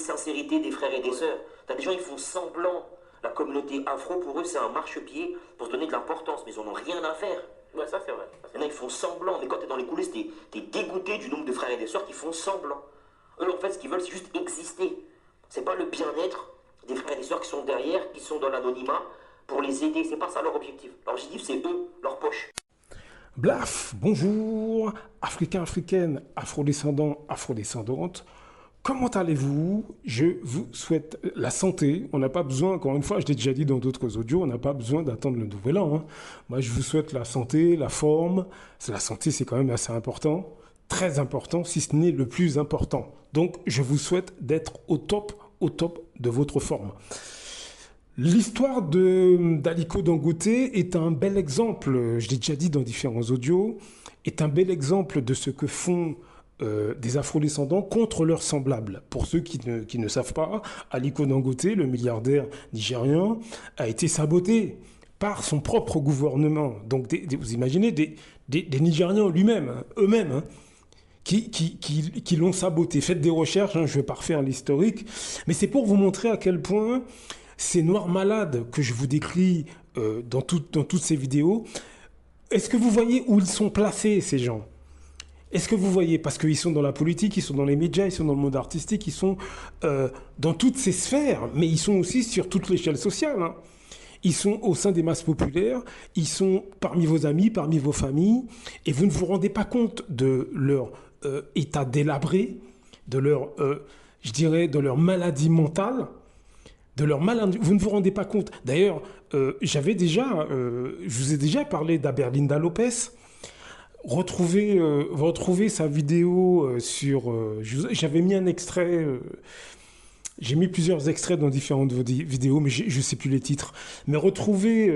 sincérité des frères et des sœurs. T'as des gens, ils font semblant. La communauté afro, pour eux, c'est un marchepied pour se donner de l'importance, mais ils en ont rien à faire. Ouais, ça c'est vrai. Il y en a, ils font semblant, mais quand t'es dans les coulisses, t'es dégoûté du nombre de frères et des sœurs qui font semblant. Eux, en fait, ce qu'ils veulent, c'est juste exister. C'est pas le bien-être des frères et des sœurs qui sont derrière, qui sont dans l'anonymat, pour les aider. C'est pas ça leur objectif. Leur objectif, c'est eux, leur poche. Blaf, bonjour, Africains, Africaines, Afrodescendants, Afrodescendantes. Comment allez-vous? Je vous souhaite la santé. On n'a pas besoin, encore une fois, je l'ai déjà dit dans d'autres audios, on n'a pas besoin d'attendre le nouvel an, hein. Moi, je vous souhaite la santé, la forme. La santé, c'est quand même assez important, très important, si ce n'est le plus important. Donc, je vous souhaite d'être au top de votre forme. L'histoire d'Aliko Dangote est un bel exemple, je l'ai déjà dit dans différents audios, est un bel exemple de ce que font des afrodescendants contre leurs semblables. Pour ceux qui ne savent pas, Aliko Dangote, le milliardaire nigérian, a été saboté par son propre gouvernement. Donc vous imaginez des Nigérians eux-mêmes, hein, qui l'ont saboté. Faites des recherches, hein, je ne vais pas refaire l'historique, mais c'est pour vous montrer à quel point ces noirs malades que je vous décris dans toutes ces vidéos, est-ce que vous voyez où ils sont placés, ces gens? Est-ce que vous voyez? Parce qu'ils sont dans la politique, ils sont dans les médias, ils sont dans le monde artistique, ils sont dans toutes ces sphères, mais ils sont aussi sur toute l'échelle sociale, hein. Ils sont au sein des masses populaires, ils sont parmi vos amis, parmi vos familles, et vous ne vous rendez pas compte de leur état délabré, de leur, je dirais, de leur maladie mentale, de leur maladie. Vous ne vous rendez pas compte. D'ailleurs, je vous ai déjà parlé d'Aberlinda Lopez. Retrouvez sa vidéo sur... J'avais mis un extrait... j'ai mis plusieurs extraits dans différentes vidéos, mais je ne sais plus les titres. Mais retrouvez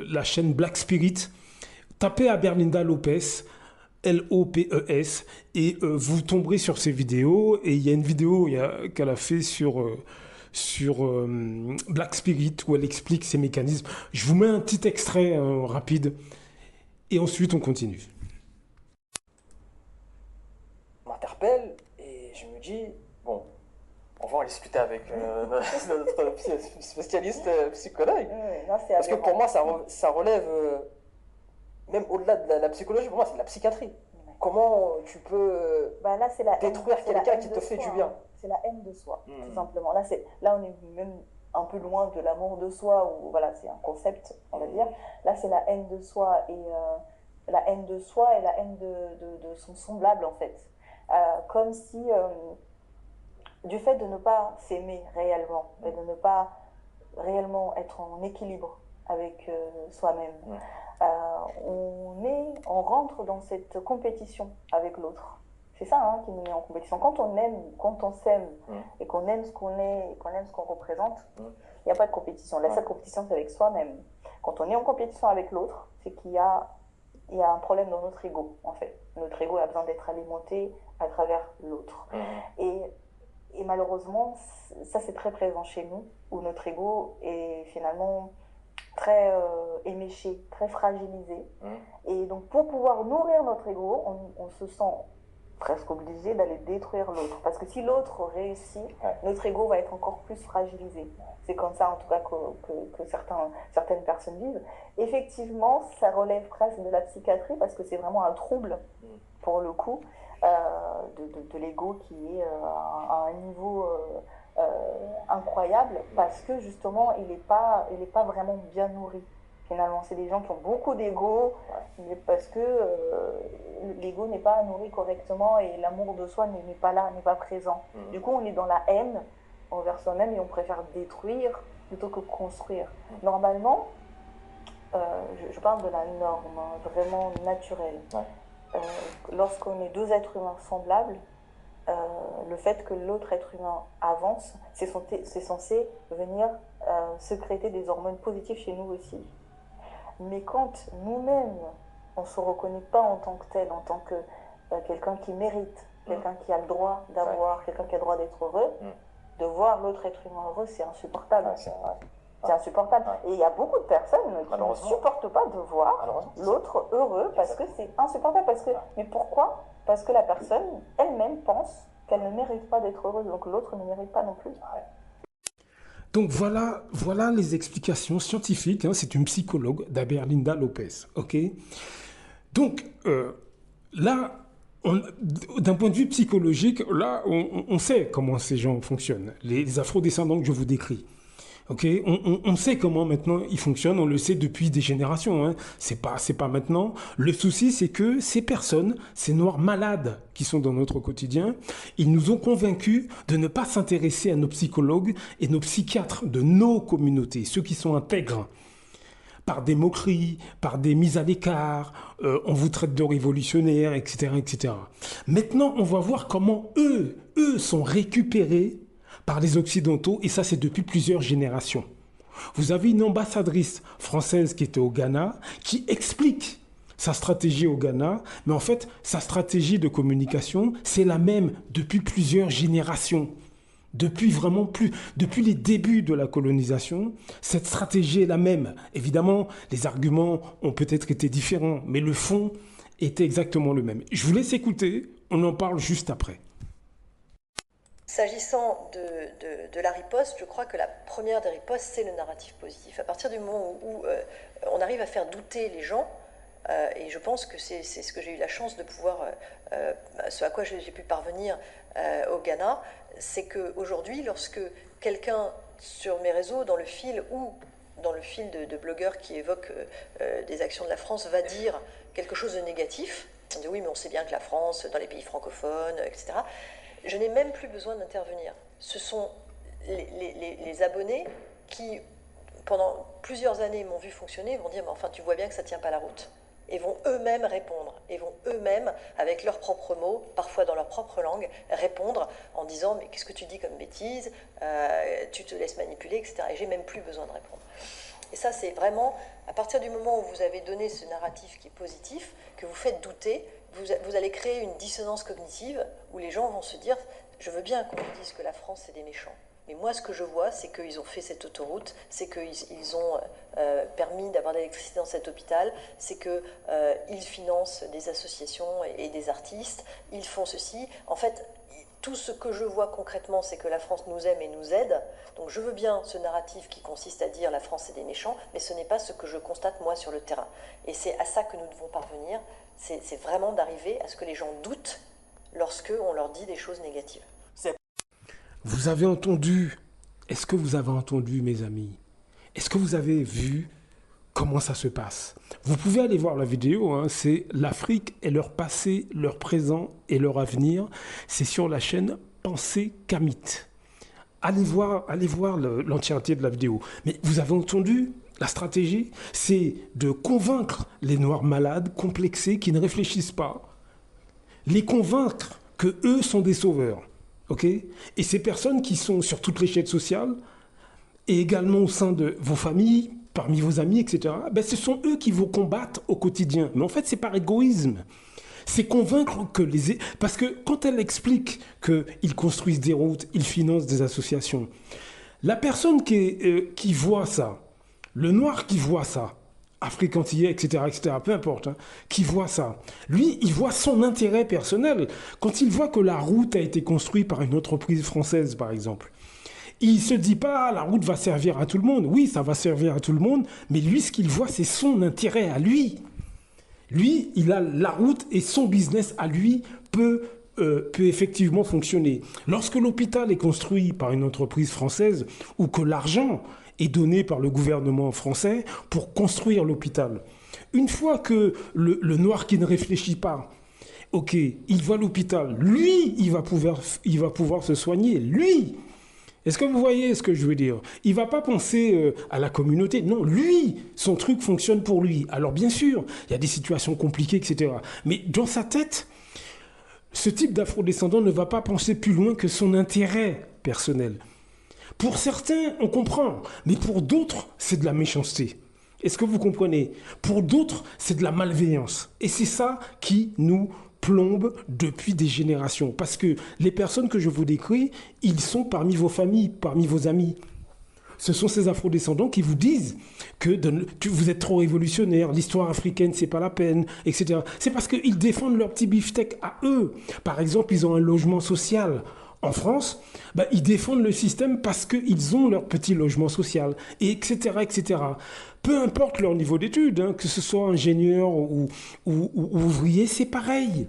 la chaîne Black Spirit. Tapez Aberlinda Lopez, Lopes, et vous tomberez sur ses vidéos. Et il y a une vidéo qu'elle a fait sur Black Spirit où elle explique ses mécanismes. Je vous mets un petit extrait rapide et ensuite on continue. M'interpelle et je me dis, bon, on va en discuter avec notre spécialiste psychologue. Parce que pour moi, ça relève, même au-delà de la psychologie, pour moi, c'est de la psychiatrie. Comment tu peux détruire quelqu'un qui te fait du bien? C'est la haine de soi, tout simplement. Là, on est même un peu loin de l'amour de soi, ou voilà, c'est un concept, on va dire. Là, c'est la haine de soi et la haine de soi et la haine de son semblable, en fait. Comme si, du fait de ne pas s'aimer réellement, et de ne pas réellement être en équilibre avec soi-même, on rentre dans cette compétition avec l'autre. C'est ça, hein, qui nous met en compétition. Quand on aime, quand on s'aime, et qu'on aime ce qu'on est, et qu'on aime ce qu'on représente, il n'y a pas de compétition. La seule compétition, c'est avec soi-même. Quand on est en compétition avec l'autre, c'est qu'il y a un problème dans notre ego, en fait. Notre ego a besoin d'être alimenté à travers l'autre. Et malheureusement, ça, c'est très présent chez nous, où notre ego est finalement très éméché, très fragilisé. Et donc, pour pouvoir nourrir notre ego, on se sent presque obligé d'aller détruire l'autre. Parce que si l'autre réussit, notre ego va être encore plus fragilisé. C'est comme ça, en tout cas, que certaines personnes vivent. Effectivement, ça relève presque de la psychiatrie, parce que c'est vraiment un trouble, pour le coup, de l'ego qui est à un niveau incroyable, parce que, justement, il n'est pas vraiment bien nourri. Finalement, c'est des gens qui ont beaucoup d'ego, mais parce que l'ego n'est pas nourri correctement et l'amour de soi n'est pas là, n'est pas présent. Du coup, on est dans la haine envers soi-même et on préfère détruire plutôt que construire. Normalement, je parle de la norme, hein, vraiment naturelle. Lorsqu'on est deux êtres humains semblables, le fait que l'autre être humain avance, c'est censé venir sécréter des hormones positives chez nous aussi. Mais quand nous-mêmes, on ne se reconnaît pas en tant que tel, en tant que quelqu'un qui mérite, quelqu'un qui a le droit d'avoir, quelqu'un qui a le droit d'être heureux, de voir l'autre être humain heureux, c'est insupportable. C'est insupportable. Et il y a beaucoup de personnes qui ne supportent pas de voir l'autre heureux parce que c'est insupportable. Mais pourquoi? Parce que la personne elle-même pense qu'elle ne mérite pas d'être heureuse, donc l'autre ne mérite pas non plus. Donc voilà les explications scientifiques. Hein, c'est une psychologue, Daberlinda Lopez. Ok. Donc là, d'un point de vue psychologique, là, on sait comment ces gens fonctionnent. Les afro-descendants que je vous décris. Okay, on sait comment maintenant ils fonctionnent, on le sait depuis des générations. Hein. C'est pas maintenant. Le souci, c'est que ces personnes, ces noirs malades qui sont dans notre quotidien, ils nous ont convaincus de ne pas s'intéresser à nos psychologues et nos psychiatres de nos communautés, ceux qui sont intègres. Par des moqueries, par des mises à l'écart, on vous traite de révolutionnaires, etc., etc. Maintenant, on va voir comment eux sont récupérés par les Occidentaux, et ça c'est depuis plusieurs générations. Vous avez une ambassadrice française qui était au Ghana, qui explique sa stratégie au Ghana, mais en fait, sa stratégie de communication, c'est la même depuis plusieurs générations. Depuis les débuts de la colonisation, cette stratégie est la même. Évidemment, les arguments ont peut-être été différents, mais le fond était exactement le même. Je vous laisse écouter, on en parle juste après. S'agissant de la riposte, je crois que la première des ripostes, c'est le narratif positif. À partir du moment où on arrive à faire douter les gens, et je pense que c'est ce que j'ai eu la chance de pouvoir, ce à quoi j'ai pu parvenir au Ghana, c'est qu'aujourd'hui, lorsque quelqu'un sur mes réseaux, dans le fil ou dans le fil de blogueurs qui évoquent des actions de la France, va dire quelque chose de négatif, on dit oui, mais on sait bien que la France, dans les pays francophones, etc., je n'ai même plus besoin d'intervenir. Ce sont les abonnés qui, pendant plusieurs années, m'ont vu fonctionner, vont dire, mais enfin, tu vois bien que ça ne tient pas la route. Et vont eux-mêmes répondre, et vont eux-mêmes, avec leurs propres mots, parfois dans leur propre langue, répondre en disant, mais qu'est-ce que tu dis comme bêtise, tu te laisses manipuler, etc. Et j'ai même plus besoin de répondre. Et ça, c'est vraiment, à partir du moment où vous avez donné ce narratif qui est positif, que vous faites douter, vous allez créer une dissonance cognitive où les gens vont se dire, je veux bien qu'on me dise que la France, c'est des méchants. Mais moi, ce que je vois, c'est qu'ils ont fait cette autoroute, c'est qu'ils ont permis d'avoir de l'électricité dans cet hôpital, c'est qu'ils financent des associations et des artistes, ils font ceci. En fait, tout ce que je vois concrètement, c'est que la France nous aime et nous aide. Donc je veux bien ce narratif qui consiste à dire la France c'est des méchants, mais ce n'est pas ce que je constate moi sur le terrain. Et c'est à ça que nous devons parvenir, c'est vraiment d'arriver à ce que les gens doutent lorsque on leur dit des choses négatives. Vous avez entendu, est-ce que vous avez entendu, mes amis? Est-ce que vous avez vu comment ça se passe? Vous pouvez aller voir la vidéo, hein, c'est l'Afrique et leur passé, leur présent et leur avenir. C'est sur la chaîne Pensée Kamit. Allez voir l'entièreté de la vidéo. Mais vous avez entendu la stratégie? C'est de convaincre les noirs malades, complexés, qui ne réfléchissent pas. Les convaincre que eux sont des sauveurs. Okay, et ces personnes qui sont sur toutes les chaînes sociales et également au sein de vos familles, parmi vos amis, etc., ben ce sont eux qui vous combattent au quotidien. Mais en fait, c'est par égoïsme. C'est convaincre que parce que quand elle explique qu'ils construisent des routes, ils financent des associations, la personne qui voit ça, le noir qui voit ça, africantillais, etc., peu importe, hein, qui voit ça. Lui, il voit son intérêt personnel. Quand il voit que la route a été construite par une entreprise française, par exemple, il ne se dit pas, la route va servir à tout le monde. Oui, ça va servir à tout le monde, mais lui, ce qu'il voit, c'est son intérêt à lui. Lui, il a la route et son business à lui peut effectivement fonctionner. Lorsque l'hôpital est construit par une entreprise française ou que l'argent est donné par le gouvernement français pour construire l'hôpital. Une fois que le noir qui ne réfléchit pas, ok, il voit l'hôpital, lui, il va pouvoir se soigner, lui. Est-ce que vous voyez ce que je veux dire? Il ne va pas penser à la communauté, non, lui, son truc fonctionne pour lui. Alors bien sûr, il y a des situations compliquées, etc. Mais dans sa tête, ce type d'afro-descendant ne va pas penser plus loin que son intérêt personnel. Pour certains, on comprend, mais pour d'autres, c'est de la méchanceté. Est-ce que vous comprenez? Pour d'autres, c'est de la malveillance. Et c'est ça qui nous plombe depuis des générations. Parce que les personnes que je vous décris, ils sont parmi vos familles, parmi vos amis. ce sont ces afrodescendants qui vous disent que vous êtes trop révolutionnaire, l'histoire africaine, c'est pas la peine, etc. C'est parce qu'ils défendent leur petit beefsteak à eux. Par exemple, ils ont un logement social. En France, ils défendent le système parce qu'ils ont leur petit logement social, et etc., etc. Peu importe leur niveau d'études, hein, que ce soit ingénieur ou ouvrier, c'est pareil.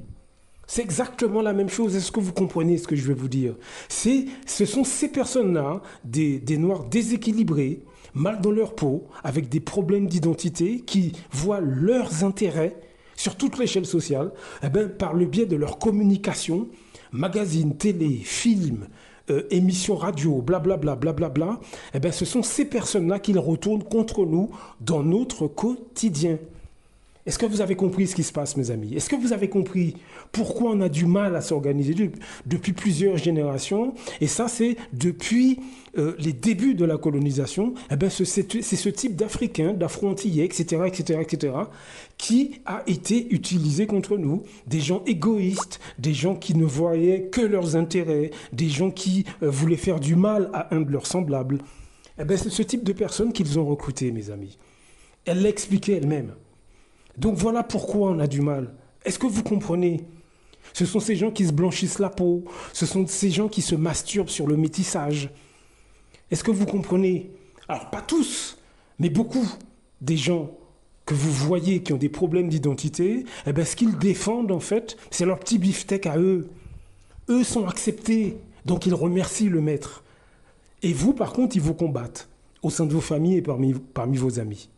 C'est exactement la même chose. Est-ce que vous comprenez ce que je vais vous dire? Ce sont ces personnes-là, des Noirs déséquilibrés, mal dans leur peau, avec des problèmes d'identité, qui voient leurs intérêts sur toute l'échelle sociale, par le biais de leur communication, magazines, télé, films, émissions radio, blablabla, blablabla, ce sont ces personnes-là qui retournent contre nous dans notre quotidien. Est-ce que vous avez compris ce qui se passe, mes amis? Est-ce que vous avez compris pourquoi on a du mal à s'organiser depuis plusieurs générations? Et ça, c'est depuis les débuts de la colonisation. C'est ce type d'Africains, d'Afro-Antillais, etc., etc., etc., qui a été utilisé contre nous. Des gens égoïstes, des gens qui ne voyaient que leurs intérêts, des gens qui voulaient faire du mal à un de leurs semblables. C'est ce type de personnes qu'ils ont recruté, mes amis. Elle l'a expliqué elle-même. Donc voilà pourquoi on a du mal. Est-ce que vous comprenez? Ce sont ces gens qui se blanchissent la peau. Ce sont ces gens qui se masturbent sur le métissage. Est-ce que vous comprenez? Alors pas tous, mais beaucoup des gens que vous voyez qui ont des problèmes d'identité, ce qu'ils défendent en fait, c'est leur petit beefsteak à eux. Eux sont acceptés, donc ils remercient le maître. Et vous, par contre, ils vous combattent au sein de vos familles et parmi vos amis.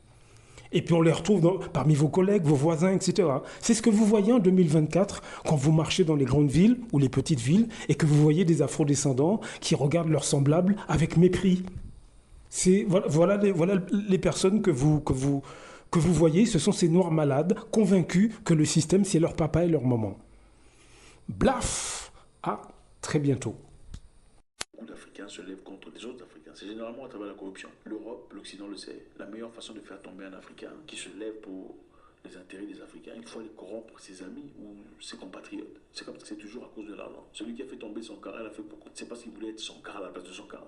Et puis on les retrouve parmi vos collègues, vos voisins, etc. C'est ce que vous voyez en 2024 quand vous marchez dans les grandes villes ou les petites villes et que vous voyez des afrodescendants qui regardent leurs semblables avec mépris. Voilà les personnes que vous voyez, ce sont ces noirs malades convaincus que le système c'est leur papa et leur maman. Blaf! À très bientôt. Beaucoup d'Africains se lèvent contre des autres Africains. C'est généralement à travers la corruption. L'Europe, l'Occident le sait. La meilleure façon de faire tomber un Africain qui se lève pour les intérêts des Africains, il faut aller corrompre ses amis ou ses compatriotes. C'est comme ça que c'est toujours à cause de l'argent. Celui qui a fait tomber son cara, il a fait beaucoup. C'est parce qu'il voulait être son cara à la place de son cara.